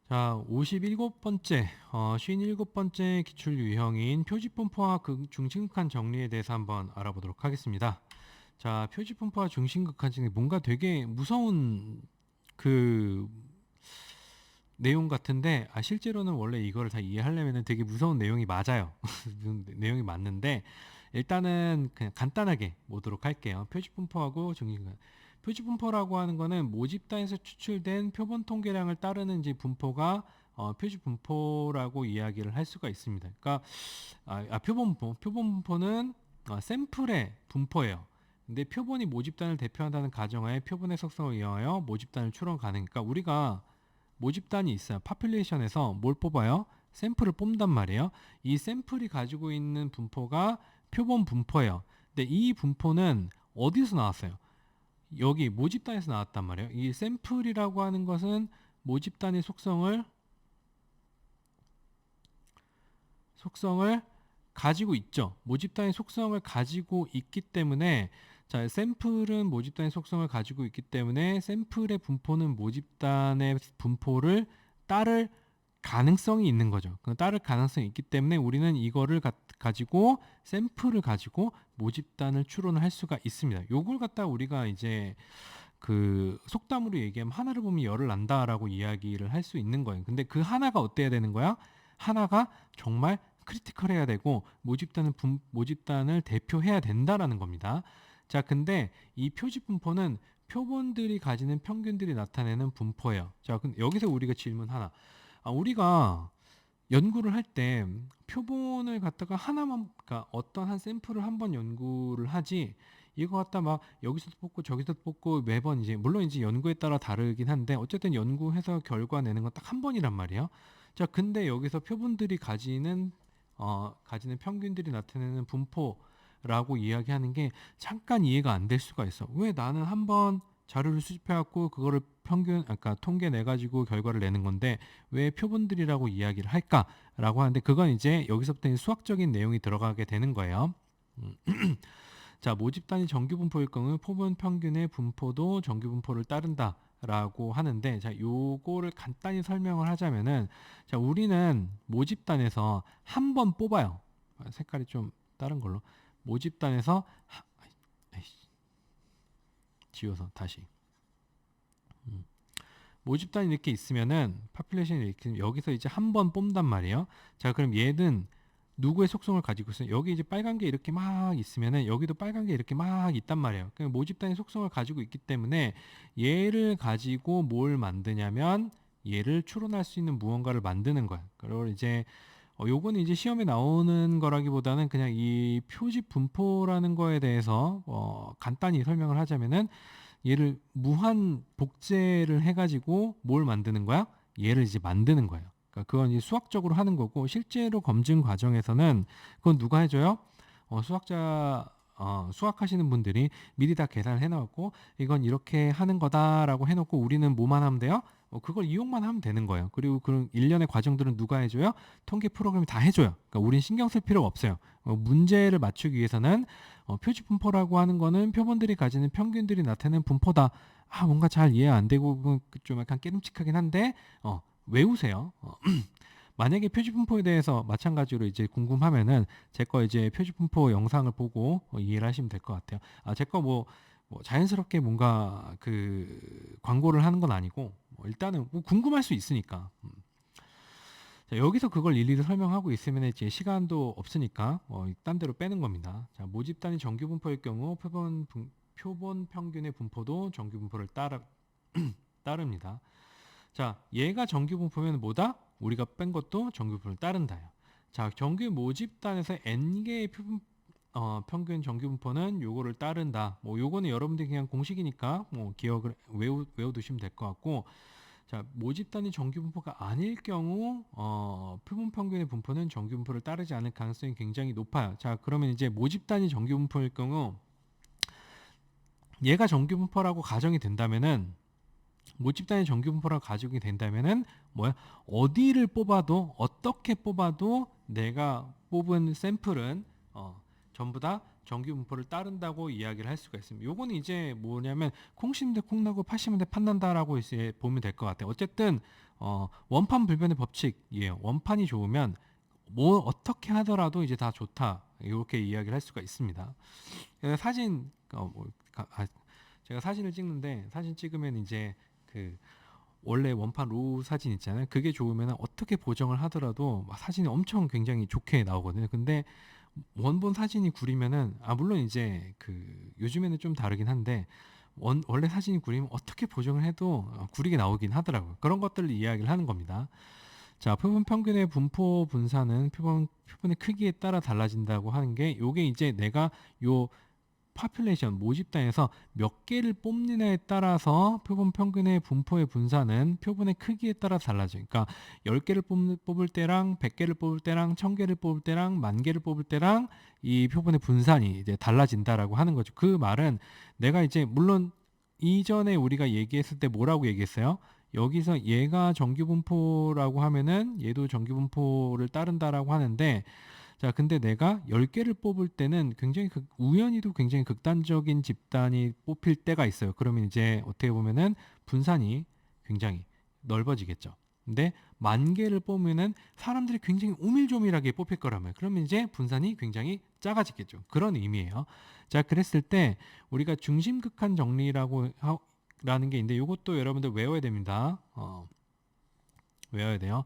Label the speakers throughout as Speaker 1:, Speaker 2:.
Speaker 1: 자, 57번째, 57번째 기출 유형인 표지분포와 중심극한 정리에 대해서 한번 알아보도록 하겠습니다. 자, 표지분포와 중심극한 정리, 뭔가 되게 무서운 그 내용 같은데, 실제로는 원래 이거를 다 이해하려면 되게 무서운 내용이 맞아요. 내용이 맞는데, 일단은 그냥 간단하게 보도록 할게요. 표지분포하고 중심극한. 표지분포라고 하는 거는 모집단에서 추출된 표본 통계량을 따르는 이제 분포가 표지분포라고 이야기를 할 수가 있습니다. 그러니까 표본분포는 샘플의 분포예요. 근데 표본이 모집단을 대표한다는 가정하에 표본의 속성을 이용하여 모집단을 추론 가능. 그러니까 우리가 모집단이 있어요. 파퓰레이션에서 뭘 뽑아요? 샘플을 뽑는단 말이에요. 이 샘플이 가지고 있는 분포가 표본 분포예요. 근데 이 분포는 어디서 나왔어요? 여기 모집단에서 나왔단 말이에요. 이 샘플이라고 하는 것은 모집단의 속성을 가지고 있죠. 모집단의 속성을 가지고 있기 때문에 자, 샘플은 모집단의 속성을 가지고 있기 때문에 샘플의 분포는 모집단의 분포를 따를 가능성이 있는 거죠. 그 따를 가능성이 있기 때문에 우리는 이거를 가지고 샘플을 가지고 모집단을 추론을 할 수가 있습니다. 요걸 갖다 우리가 이제 그 속담으로 얘기하면 하나를 보면 열을 난다라고 이야기를 할 수 있는 거예요. 근데 그 하나가 어때야 되는 거야? 하나가 정말 크리티컬해야 되고 모집단을 대표해야 된다라는 겁니다. 자, 근데 이 표지 분포는 표본들이 가지는 평균들이 나타내는 분포예요. 자, 근데 여기서 우리가 질문 하나. 우리가 연구를 할 때 표본을 갖다가 하나만, 그러니까 어떤 한 샘플을 한번 연구를 하지, 이거 갖다 막 여기서도 뽑고 저기서도 뽑고 매번 이제, 물론 이제 연구에 따라 다르긴 한데, 어쨌든 연구해서 결과 내는 건 딱 한 번이란 말이에요. 자, 근데 여기서 표본들이 가지는 평균들이 나타내는 분포라고 이야기하는 게 잠깐 이해가 안 될 수가 있어. 왜 나는 한번 자료를 수집해갖고 그거를 그러니까 통계 내가지고 결과를 내는 건데 왜 표본들이라고 이야기를 할까라고 하는데, 그건 이제 여기서부터 수학적인 내용이 들어가게 되는 거예요. 자, 모집단이 정규 분포일 경우 표본 평균의 분포도 정규 분포를 따른다라고 하는데, 자, 요거를 간단히 설명을 하자면은, 자, 우리는 모집단에서 한 번 뽑아요. 색깔이 좀 다른 걸로. 모집단에서 지워서 다시. 모집단이 이렇게 있으면은 파퓰레이션이 이렇게 있으면 여기서 이제 한 번 뽑단 말이에요. 자, 그럼 얘는 누구의 속성을 가지고 있어요? 여기 이제 빨간 게 이렇게 막 있으면은 여기도 빨간 게 이렇게 막 있단 말이에요. 그러니까 모집단의 속성을 가지고 있기 때문에 얘를 가지고 뭘 만드냐면 얘를 추론할 수 있는 무언가를 만드는 거야. 그리고 이제 요거는 이제 시험에 나오는 거라기보다는 그냥 이 표지 분포라는 거에 대해서 간단히 설명을 하자면은, 얘를 무한 복제를 해가지고 뭘 만드는 거야? 얘를 이제 만드는 거예요. 그러니까 그건 이제 수학적으로 하는 거고, 실제로 검증 과정에서는 그건 누가 해줘요? 수학하시는 분들이 미리 다 계산을 해놓고 이건 이렇게 하는 거다라고 해놓고 우리는 뭐만 하면 돼요? 그걸 이용만 하면 되는 거예요. 그리고 그런 일련의 과정들은 누가 해줘요? 통계 프로그램이 다 해줘요. 그러니까 우린 신경 쓸 필요가 없어요. 문제를 맞추기 위해서는 표지 분포라고 하는 거는 표본들이 가지는 평균들이 나타내는 분포다. 뭔가 잘 이해 안 되고 좀 약간 깨름칙하긴 한데 외우세요. 만약에 표지 분포에 대해서 마찬가지로 이제 궁금하면은 제 거 이제 표지 분포 영상을 보고 이해를 하시면 될 것 같아요. 제 거 뭐 자연스럽게 뭔가 그 광고를 하는 건 아니고 일단은 뭐 궁금할 수 있으니까. 자, 여기서 그걸 일일이 설명하고 있으면 이제 시간도 없으니까 딴 데로 빼는 겁니다. 자, 모집단이 정규 분포일 경우 표본 평균의 분포도 정규 분포를 따릅니다. 자, 얘가 정규 분포면 뭐다? 우리가 뺀 것도 정규 분포를 따른다요. 자, 정규 모집단에서 n개의 평균 정규 분포는 요거를 따른다. 뭐 요거는 여러분들이 그냥 공식이니까 뭐 기억을 외워두시면 될 것 같고, 자, 모집단이 정규 분포가 아닐 경우 표본 평균의 분포는 정규 분포를 따르지 않을 가능성이 굉장히 높아요. 자, 그러면 이제 모집단이 정규 분포일 경우 얘가 정규 분포라고 가정이 된다면은, 모집단이 정규 분포라고 가정이 된다면은 뭐야? 어디를 뽑아도 어떻게 뽑아도 내가 뽑은 샘플은 전부 다 정규 분포를 따른다고 이야기를 할 수가 있습니다. 요거는 이제 뭐냐면 콩 심는데 콩나고 팥 심는데 팥 난다라고 이제 보면 될 것 같아요. 어쨌든 원판 불변의 법칙이에요. 원판이 좋으면 뭐 어떻게 하더라도 이제 다 좋다. 이렇게 이야기를 할 수가 있습니다. 그래서 사진 제가 사진을 찍는데 사진 찍으면 이제 그 원래 원판 로우 사진 있잖아요. 그게 좋으면 어떻게 보정을 하더라도 막 사진이 엄청 굉장히 좋게 나오거든요. 근데 원본 사진이 구리면은 물론 이제 그 요즘에는 좀 다르긴 한데 원래 사진이 구리면 어떻게 보정을 해도 구리게 나오긴 하더라고요. 그런 것들을 이야기를 하는 겁니다. 자, 표본 평균의 분포 분산은 표본의 크기에 따라 달라진다고 하는 게 요게 이제 내가 요 파퓰레이션 모집단에서 몇 개를 뽑느냐에 따라서 표본 평균의 분포의 분산은 표본의 크기에 따라 달라져요. 그러니까 10개를 뽑을 때랑 100개를 뽑을 때랑 1000개를 뽑을 때랑 10,000개를 뽑을 때랑 이 표본의 분산이 이제 달라진다라고 하는 거죠. 그 말은 내가 이제 물론 이전에 우리가 얘기했을 때 뭐라고 얘기했어요? 여기서 얘가 정규분포라고 하면은 얘도 정규분포를 따른다라고 하는데 자, 근데 내가 10개를 뽑을 때는 굉장히 우연히도 굉장히 극단적인 집단이 뽑힐 때가 있어요. 그러면 이제 어떻게 보면은 분산이 굉장히 넓어지겠죠. 근데 10,000개를 뽑으면은 사람들이 굉장히 오밀조밀하게 뽑힐 거라면 그러면 이제 분산이 굉장히 작아지겠죠. 그런 의미예요. 자, 그랬을 때 우리가 중심극한 정리라고 라는 게 있는데 이것도 여러분들 외워야 됩니다. 외워야 돼요.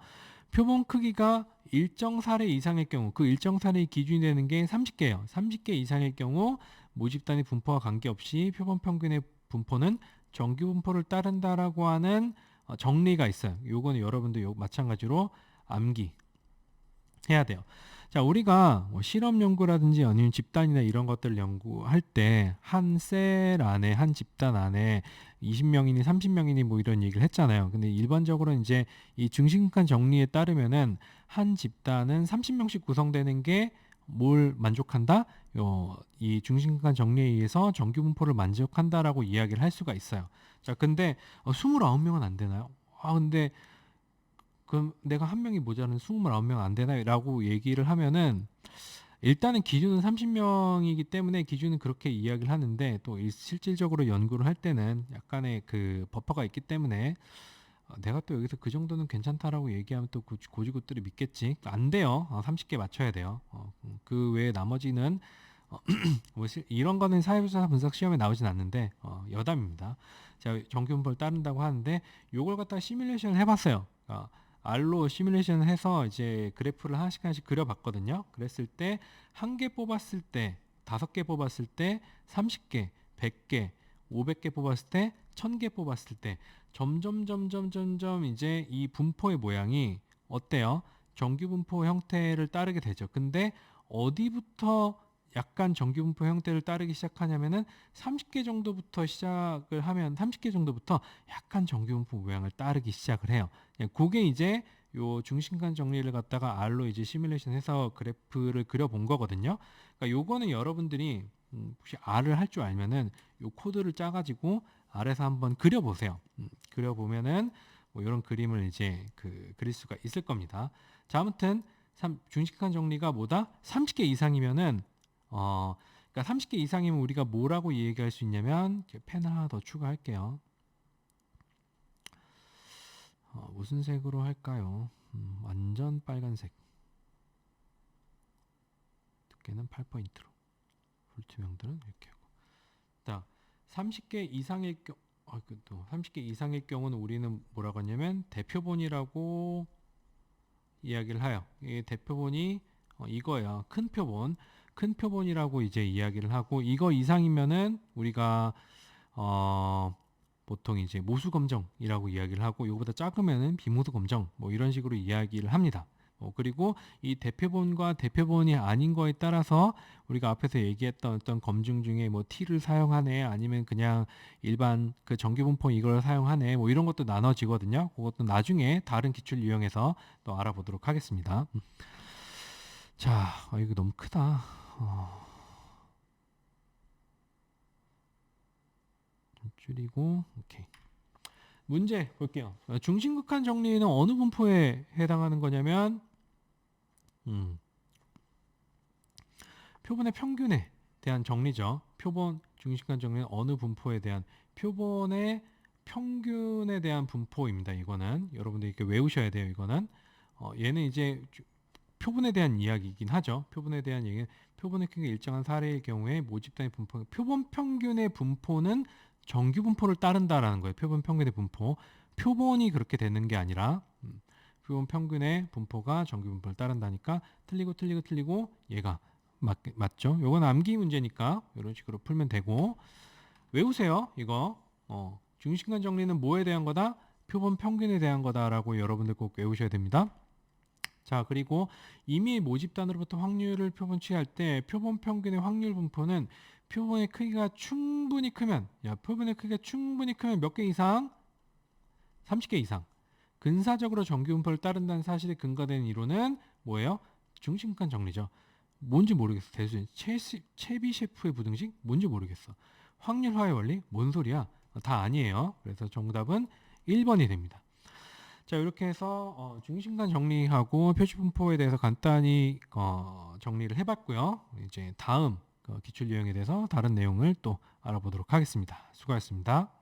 Speaker 1: 표본 크기가 일정 사례 이상의 경우 그 일정 사례의 기준이 되는 게 30개예요. 30개 이상의 경우 모집단위 분포와 관계없이 표본 평균의 분포는 정규 분포를 따른다라고 하는 정리가 있어요. 요거는 여러분도 마찬가지로 암기해야 돼요. 자, 우리가 뭐 실험 연구라든지 아니면 집단이나 이런 것들을 연구할 때 한 셀 안에 한 집단 안에 20명이니 30명이니 뭐 이런 얘기를 했잖아요. 근데 일반적으로 이제 이 중심간 정리에 따르면은 한 집단은 30명씩 구성되는 게 뭘 만족한다? 이 중심간 정리에 의해서 정규 분포를 만족한다라고 이야기를 할 수가 있어요. 자, 근데 29명은 안 되나요? 근데 그럼 내가 한 명이 모자른 29명 안 되나요?라고 얘기를 하면은 일단은 기준은 30명이기 때문에 기준은 그렇게 이야기를 하는데 또 실질적으로 연구를 할 때는 약간의 그 버퍼가 있기 때문에 내가 또 여기서 그 정도는 괜찮다라고 얘기하면 또 고지고들이 믿겠지. 안 돼요. 30개 맞춰야 돼요. 그 외에 나머지는 뭐 이런 거는 사회조사 분석 시험에 나오진 않는데 여담입니다. 제가 정규분포를 따른다고 하는데 요걸 갖다가 시뮬레이션을 해봤어요. R로 시뮬레이션을 해서 이제 그래프를 하나씩 하나씩 그려봤거든요. 그랬을 때 한 개 뽑았을 때, 5개 뽑았을 때, 30개, 100개, 500개 뽑았을 때, 1000개 뽑았을 때 점점 이제 이 분포의 모양이 어때요? 정규 분포 형태를 따르게 되죠. 근데 어디부터 약간 정규 분포 형태를 따르기 시작하냐면은 30개 정도부터 시작을 하면 30개 정도부터 약간 정규 분포 모양을 따르기 시작을 해요. 그게 이제 요 중심간 정리를 갖다가 R로 이제 시뮬레이션 해서 그래프를 그려본 거거든요. 그러니까 요거는 여러분들이 혹시 R을 할 줄 알면은 요 코드를 짜가지고 R에서 한번 그려보세요. 그려보면은 뭐 이런 그림을 이제 그릴 수가 있을 겁니다. 자, 아무튼 중심간 정리가 뭐다? 30개 이상이면은 그러니까 30개 이상이면 우리가 뭐라고 얘기할 수 있냐면 펜 하나 더 추가할게요. 무슨 색으로 할까요? 완전 빨간색. 두께는 8포인트로. 풀투명들은 이렇게 하고. 자, 30개 이상의 30개 이상의 경우는 우리는 뭐라고 하냐면 대표본이라고 이야기를 해요. 이 대표본이 이거예요. 큰 표본. 큰 표본이라고 이제 이야기를 하고 이거 이상이면은 우리가 보통 이제 모수 검정이라고 이야기를 하고 이거보다 작으면은 비모수 검정 뭐 이런 식으로 이야기를 합니다. 그리고 이 대표본과 대표본이 아닌 거에 따라서 우리가 앞에서 얘기했던 어떤 검증 중에 뭐 T를 사용하네 아니면 그냥 일반 그 정규분포 이걸 사용하네 뭐 이런 것도 나눠지거든요. 그것도 나중에 다른 기출 이용해서 또 알아보도록 하겠습니다. 자, 이거 너무 크다. 좀 줄이고 오케이. 문제 볼게요. 중심극한 정리는 어느 분포에 해당하는 거냐면 표본의 평균에 대한 정리죠. 표본 중심간 정리는 어느 분포에 대한 표본의 평균에 대한 분포입니다. 이거는 여러분들 이렇게 외우셔야 돼요. 이거는 얘는 이제 표본에 대한 이야기이긴 하죠. 표본에 대한 얘기는 표본의 크기가 일정한 사례의 경우에 모집단의 분포, 표본 평균의 분포는 정규 분포를 따른다라는 거예요. 표본 평균의 분포. 표본이 그렇게 되는 게 아니라 표본 평균의 분포가 정규 분포를 따른다니까 틀리고 얘가 맞죠? 요건 암기 문제니까 이런 식으로 풀면 되고 외우세요. 이거 중심간 정리는 뭐에 대한 거다? 표본 평균에 대한 거다라고 여러분들 꼭 외우셔야 됩니다. 자, 그리고 이미 모집단으로부터 확률을 표본 취할 때 표본 평균의 확률 분포는 표본의 크기가 충분히 크면 표본의 크기가 충분히 크면 몇 개 이상? 30개 이상. 근사적으로 정규 분포를 따른다는 사실에 근거된 이론은 뭐예요? 중심간 정리죠. 뭔지 모르겠어. 대수인 체비셰프의 부등식? 뭔지 모르겠어. 확률화의 원리? 뭔 소리야? 다 아니에요. 그래서 정답은 1번이 됩니다. 자, 이렇게 해서 중심간 정리하고 표시분포에 대해서 간단히 정리를 해봤고요. 이제 다음 기출 유형에 대해서 다른 내용을 또 알아보도록 하겠습니다. 수고하셨습니다.